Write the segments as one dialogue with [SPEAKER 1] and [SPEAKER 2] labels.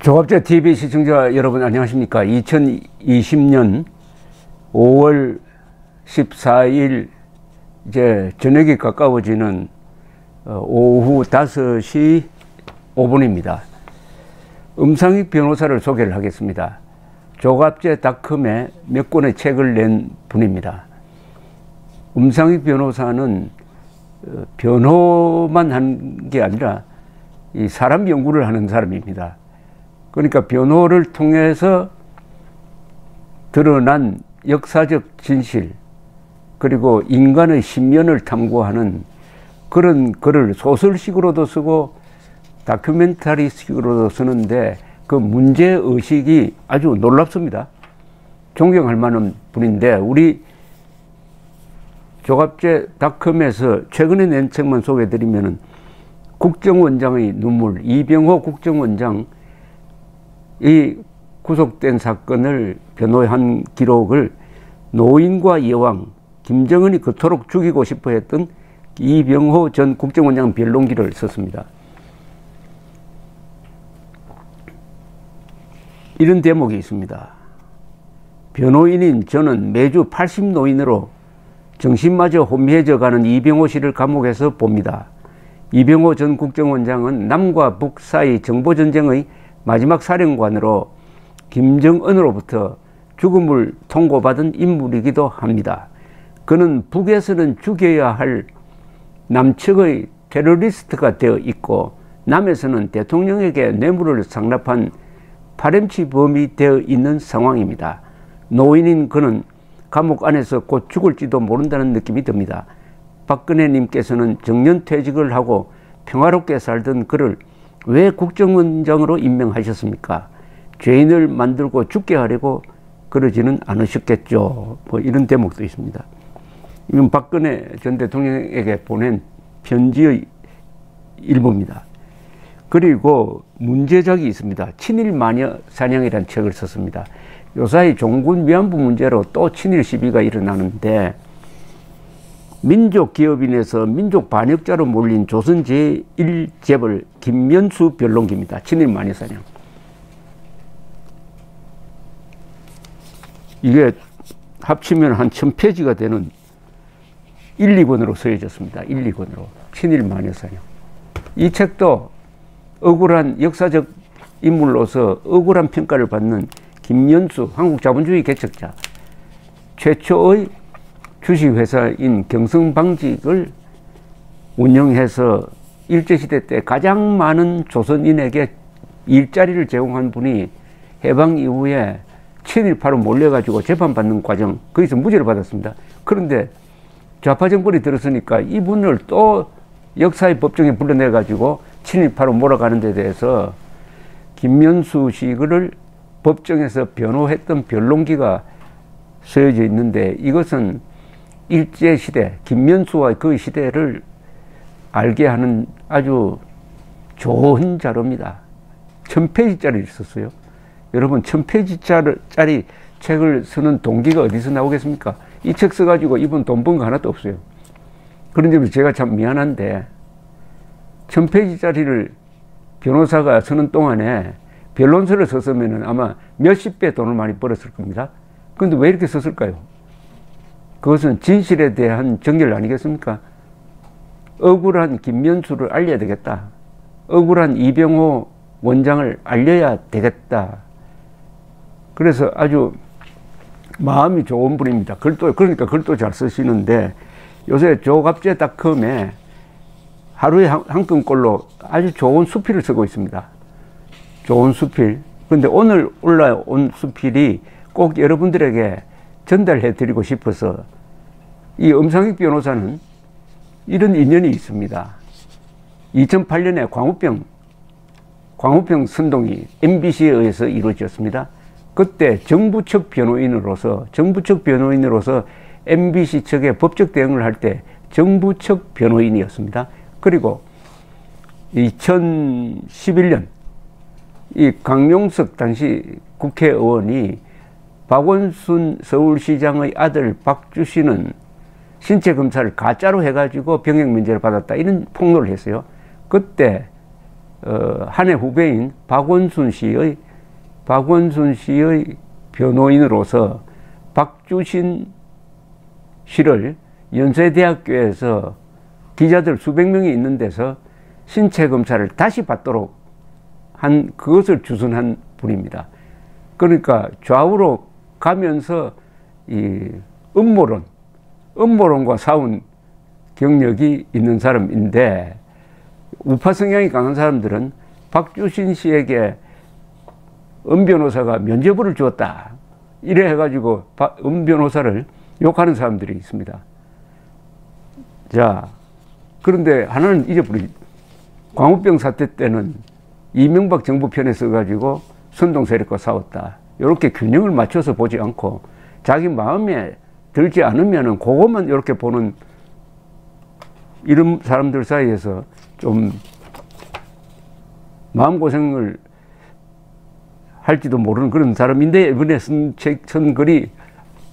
[SPEAKER 1] 조갑제 TV 시청자 여러분 안녕하십니까. 2020년 5월 14일 이제 저녁이 가까워지는 오후 5시 5분입니다. 음상익 변호사를 소개를 하겠습니다. 조갑제닷컴에 몇 권의 책을 낸 분입니다. 음상익 변호사는 변호만 한 게 아니라 이 사람 연구를 하는 사람입니다. 그러니까 변호를 통해서 드러난 역사적 진실 그리고 인간의 신면을 탐구하는 그런 글을 소설식으로도 쓰고 다큐멘터리식으로도 쓰는데 그 문제의식이 아주 놀랍습니다. 존경할 만한 분인데 우리 조갑제닷컴에서 최근에 낸 책만 소개해드리면 국정원장의 눈물, 이병호 국정원장 이 구속된 사건을 변호한 기록을 노인과 여왕, 김정은이 그토록 죽이고 싶어 했던 이병호 전 국정원장 변론기를 썼습니다. 이런 대목이 있습니다. 변호인인 저는 매주 80노인으로 정신마저 혼미해져 가는 이병호 씨를 감옥에서 봅니다. 이병호 전 국정원장은 남과 북 사이 정보전쟁의 마지막 사령관으로 김정은으로부터 죽음을 통고받은 인물이기도 합니다. 그는 북에서는 죽여야 할 남측의 테러리스트가 되어 있고 남에서는 대통령에게 뇌물을 상납한 파렴치범이 되어 있는 상황입니다. 노인인 그는 감옥 안에서 곧 죽을지도 모른다는 느낌이 듭니다. 박근혜님께서는 정년퇴직을 하고 평화롭게 살던 그를 왜 국정원장으로 임명하셨습니까? 죄인을 만들고 죽게 하려고 그러지는 않으셨겠죠. 뭐 이런 대목도 있습니다. 이건 박근혜 전 대통령에게 보낸 편지의 일부입니다. 그리고 문제작이 있습니다. 친일 마녀 사냥이라는 책을 썼습니다. 요사이 종군 위안부 문제로 또 친일 시비가 일어나는데 민족기업인에서 민족 반역자로 몰린 조선 제1재벌 김면수 변론기입니다. 친일 마녀사냥. 이게 합치면 한 1000페이지가 되는 1, 2권으로 쓰여졌습니다. 1, 2권으로. 친일 마녀사냥. 이 책도 억울한 역사적 인물로서 억울한 평가를 받는 김면수 한국자본주의 개척자 최초의 주식회사인 경성방직을 운영해서 일제시대 때 가장 많은 조선인에게 일자리를 제공한 분이 해방 이후에 친일파로 몰려가지고 재판받는 과정, 거기서 무죄를 받았습니다. 그런데 좌파 정권이 들었으니까 이분을 또 역사의 법정에 불러내가지고 친일파로 몰아가는 데 대해서 김면수 씨를 법정에서 변호했던 변론기가 쓰여져 있는데 이것은 일제시대, 김면수와 그 시대를 알게 하는 아주 좋은 자료입니다. 1000페이지짜리를 썼어요. 여러분 1000페이지짜리 책을 쓰는 동기가 어디서 나오겠습니까? 이 책 써가지고 이분 돈 번 거 하나도 없어요. 그런 점에서 제가 참 미안한데 1000페이지짜리를 변호사가 쓰는 동안에 변론서를 썼으면 아마 몇십 배 돈을 많이 벌었을 겁니다. 그런데 왜 이렇게 썼을까요? 그것은 진실에 대한 정결 아니겠습니까? 억울한 김면수를 알려야 되겠다. 억울한 이병호 원장을 알려야 되겠다. 그래서 아주 마음이 좋은 분입니다. 그러니까 글도 잘 쓰시는데 요새 조갑제닷컴에 하루에 한 건꼴로 아주 좋은 수필을 쓰고 있습니다. 좋은 수필. 그런데 오늘 올라온 수필이 꼭 여러분들에게 전달해 드리고 싶어서 이 음상익 변호사는 이런 인연이 있습니다. 2008년에 광우병 선동이 MBC에 의해서 이루어졌습니다. 그때 정부 측 변호인으로서 MBC 측에 법적 대응을 할 때 정부 측 변호인이었습니다. 그리고 2011년 이 강용석 당시 국회의원이 박원순 서울시장의 아들 박주 씨는 신체 검사를 가짜로 해가지고 병역 면제를 받았다 이런 폭로를 했어요. 그때 한 해 후배인 박원순 씨의 변호인으로서 박주신 씨를 연세대학교에서 기자들 수백 명이 있는 데서 신체 검사를 다시 받도록 한 그것을 주선한 분입니다. 그러니까 좌우로 가면서 이 음모론과 싸운 경력이 있는 사람인데, 우파 성향이 강한 사람들은 박주신 씨에게 은 변호사가 면죄부를 주었다, 이래 해가지고 은 변호사를 욕하는 사람들이 있습니다. 자, 그런데 하나는 잊어버리죠. 광우병 사태 때는 이명박 정부 편에 서가지고 선동 세력과 싸웠다, 이렇게 균형을 맞춰서 보지 않고 자기 마음에 들지 않으면은 그것만 이렇게 보는 이런 사람들 사이에서 좀 마음고생을 할지도 모르는 그런 사람인데, 이번에 쓴 글이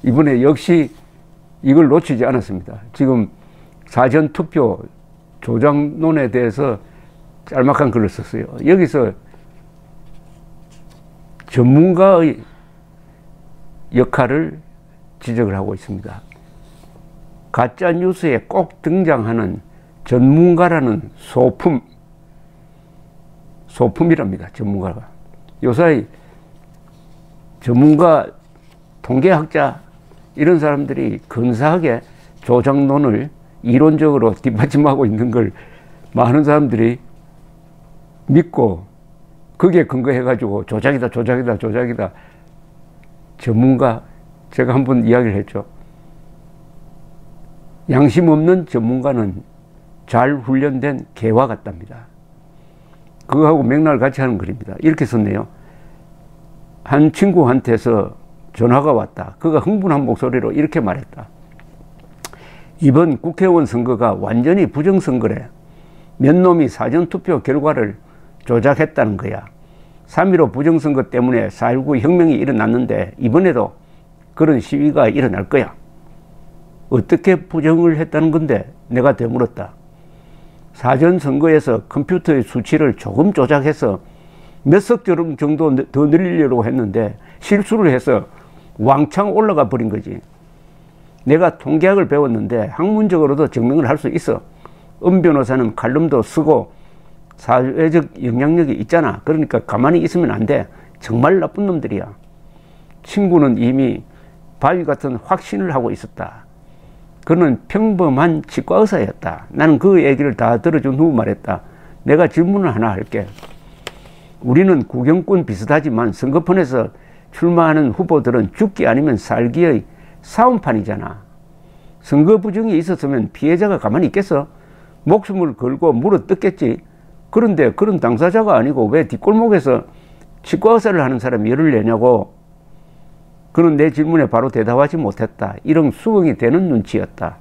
[SPEAKER 1] 이번에 역시 이걸 놓치지 않았습니다. 지금 사전투표 조작론에 대해서 짤막한 글을 썼어요. 여기서 전문가의 역할을 지적을 하고 있습니다. 가짜 뉴스에 꼭 등장하는 전문가라는 소품이랍니다. 전문가가. 요사이 전문가, 통계학자 이런 사람들이 근사하게 조작론을 이론적으로 뒷받침하고 있는 걸 많은 사람들이 믿고 거기에 근거해가지고 조작이다. 전문가, 제가 한번 이야기를 했죠. 양심 없는 전문가는 잘 훈련된 개와 같답니다. 그거하고 맥락을 같이 하는 글입니다. 이렇게 썼네요. 한 친구한테서 전화가 왔다. 그가 흥분한 목소리로 이렇게 말했다. 이번 국회의원 선거가 완전히 부정선거래. 몇 놈이 사전투표 결과를 조작했다는 거야. 3.15 부정선거 때문에 4.19 혁명이 일어났는데 이번에도 그런 시위가 일어날 거야. 어떻게 부정을 했다는 건데? 내가 되물었다. 사전선거에서 컴퓨터의 수치를 조금 조작해서 몇 석 정도 더 늘리려고 했는데 실수를 해서 왕창 올라가 버린 거지. 내가 통계학을 배웠는데 학문적으로도 증명을 할 수 있어. 은 변호사는 칼럼도 쓰고 사회적 영향력이 있잖아. 그러니까 가만히 있으면 안 돼. 정말 나쁜 놈들이야. 친구는 이미 바위 같은 확신을 하고 있었다. 그는 평범한 치과의사였다. 나는 그 얘기를 다 들어준 후 말했다. 내가 질문을 하나 할게. 우리는 구경꾼 비슷하지만 선거판에서 출마하는 후보들은 죽기 아니면 살기의 싸움판이잖아. 선거 부정이 있었으면 피해자가 가만히 있겠어? 목숨을 걸고 물어뜯겠지. 그런데 그런 당사자가 아니고 왜 뒷골목에서 치과의사를 하는 사람이 열을 내냐고. 그는 내 질문에 바로 대답하지 못했다. 이런 수긍이 되는 눈치였다.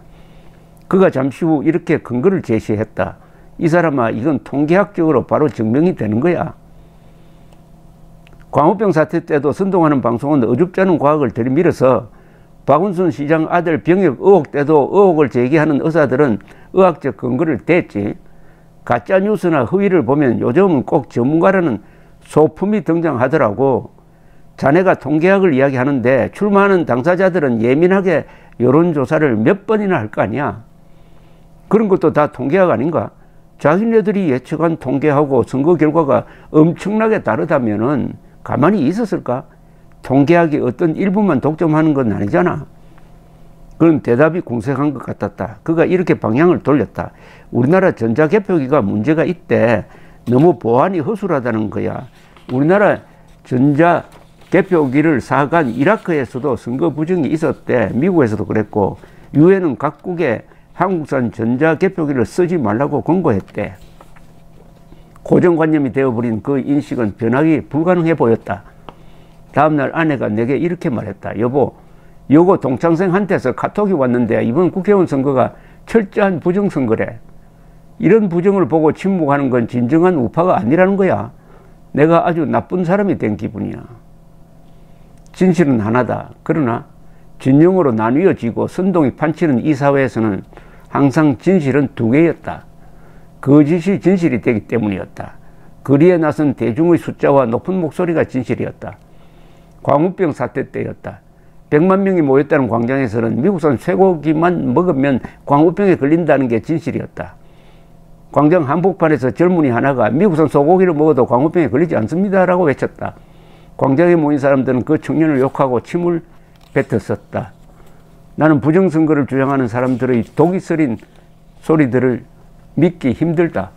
[SPEAKER 1] 그가 잠시 후 이렇게 근거를 제시했다. 이 사람아, 이건 통계학적으로 바로 증명이 되는 거야. 광우병 사태 때도 선동하는 방송은 어줍지 않은 과학을 들이밀어서 박원순 시장 아들 병역 의혹 때도 의혹을 제기하는 의사들은 의학적 근거를 댔지. 가짜뉴스나 허위를 보면 요즘은 꼭 전문가라는 소품이 등장하더라고. 자네가 통계학을 이야기하는데 출마하는 당사자들은 예민하게 여론조사를 몇 번이나 할 거 아니야. 그런 것도 다 통계학 아닌가? 자기네들이 예측한 통계하고 선거 결과가 엄청나게 다르다면은 가만히 있었을까? 통계학이 어떤 일부만 독점하는 건 아니잖아. 그런 대답이 궁색한 것 같았다. 그가 이렇게 방향을 돌렸다. 우리나라 전자개표기가 문제가 있대. 너무 보안이 허술하다는 거야. 우리나라 전자개표기를 사간 이라크에서도 선거 부정이 있었대. 미국에서도 그랬고 유엔은 각국에 한국산 전자개표기를 쓰지 말라고 권고했대. 고정관념이 되어버린 그 인식은 변하기 불가능해 보였다. 다음날 아내가 내게 이렇게 말했다. 여보, 요거 동창생한테서 카톡이 왔는데 이번 국회의원 선거가 철저한 부정선거래. 이런 부정을 보고 침묵하는 건 진정한 우파가 아니라는 거야. 내가 아주 나쁜 사람이 된 기분이야. 진실은 하나다. 그러나 진영으로 나뉘어지고 선동이 판치는 이 사회에서는 항상 진실은 두 개였다. 거짓이 진실이 되기 때문이었다. 거리에 나선 대중의 숫자와 높은 목소리가 진실이었다. 광우병 사태 때였다. 100만 명이 모였다는 광장에서는 미국산 쇠고기만 먹으면 광우병에 걸린다는 게 진실이었다. 광장 한복판에서 젊은이 하나가 미국산 소고기를 먹어도 광우병에 걸리지 않습니다라고 외쳤다. 광장에 모인 사람들은 그 청년을 욕하고 침을 뱉었었다. 나는 부정선거를 주장하는 사람들의 독이 서린 소리들을 믿기 힘들다.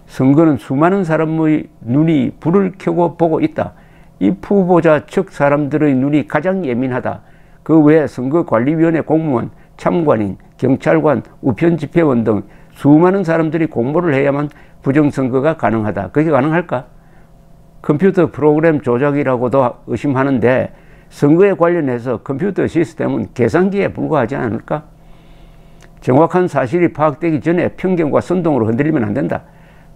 [SPEAKER 1] 선거는 수많은 사람의 눈이 불을 켜고 보고 있다. 이 후보자 측 사람들의 눈이 가장 예민하다. 그 외에 선거관리위원회 공무원, 참관인, 경찰관, 우편집회원 등 수많은 사람들이 공모를 해야만 부정선거가 가능하다. 그게 가능할까? 컴퓨터 프로그램 조작이라고도 의심하는데 선거에 관련해서 컴퓨터 시스템은 계산기에 불과하지 않을까? 정확한 사실이 파악되기 전에 편견과 선동으로 흔들리면 안 된다.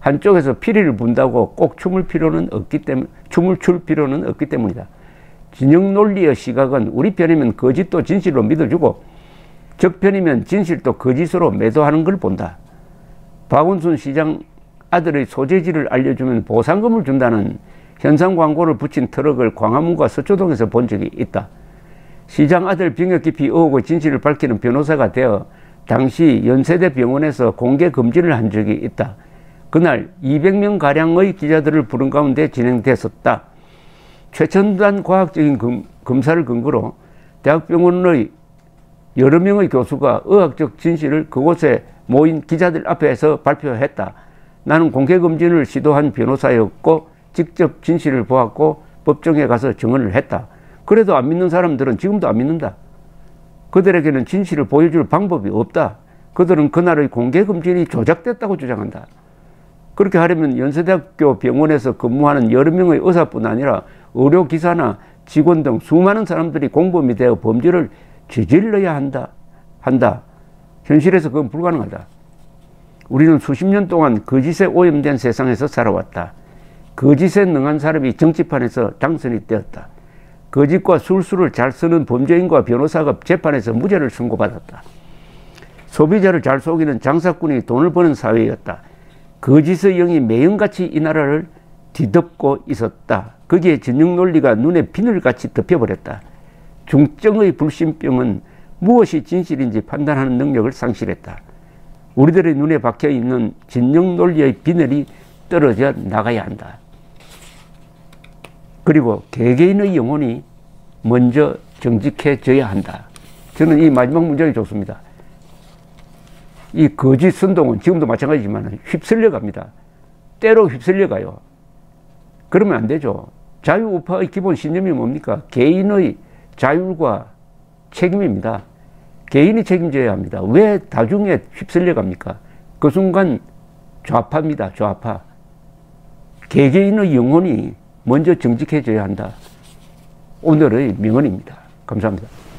[SPEAKER 1] 한쪽에서 피리를 분다고 꼭 춤을 출 필요는 없기 때문이다. 진영 논리의 시각은 우리 편이면 거짓도 진실로 믿어주고 적편이면 진실도 거짓으로 매도하는 걸 본다. 박원순 시장 아들의 소재지를 알려주면 보상금을 준다는 현상 광고를 붙인 트럭을 광화문과 서초동에서 본 적이 있다. 시장 아들 병역 기피 의혹의 진실을 밝히는 변호사가 되어 당시 연세대 병원에서 공개 검진을 한 적이 있다. 그날 200명가량의 기자들을 부른 가운데 진행됐었다. 최첨단 과학적인 검사를 근거로 대학병원의 여러 명의 교수가 의학적 진실을 그곳에 모인 기자들 앞에서 발표했다. 나는 공개검진을 시도한 변호사였고 직접 진실을 보았고 법정에 가서 증언을 했다. 그래도 안 믿는 사람들은 지금도 안 믿는다. 그들에게는 진실을 보여줄 방법이 없다. 그들은 그날의 공개검진이 조작됐다고 주장한다. 그렇게 하려면 연세대학교 병원에서 근무하는 여러 명의 의사뿐 아니라 의료기사나 직원 등 수많은 사람들이 공범이 되어 범죄를 저질러야 한다. 현실에서 그건 불가능하다. 우리는 수십 년 동안 거짓에 오염된 세상에서 살아왔다. 거짓에 능한 사람이 정치판에서 당선이 되었다. 거짓과 술수를 잘 쓰는 범죄인과 변호사가 재판에서 무죄를 선고받았다. 소비자를 잘 속이는 장사꾼이 돈을 버는 사회였다. 거짓의 영이 매형같이 이 나라를 뒤덮고 있었다. 거기에 진영 논리가 눈에 비늘같이 덮여버렸다. 중증의 불신병은 무엇이 진실인지 판단하는 능력을 상실했다. 우리들의 눈에 박혀있는 진영 논리의 비늘이 떨어져 나가야 한다. 그리고 개개인의 영혼이 먼저 정직해져야 한다. 저는 이 마지막 문장이 좋습니다. 이 거짓 선동은 지금도 마찬가지지만 휩쓸려 갑니다. 때로 휩쓸려 가요. 그러면 안 되죠. 자유우파의 기본 신념이 뭡니까? 개인의 자율과 책임입니다. 개인이 책임져야 합니다. 왜 다중에 휩쓸려 갑니까? 그 순간 좌파입니다. 좌파. 개개인의 영혼이 먼저 정직해져야 한다. 오늘의 명언입니다. 감사합니다.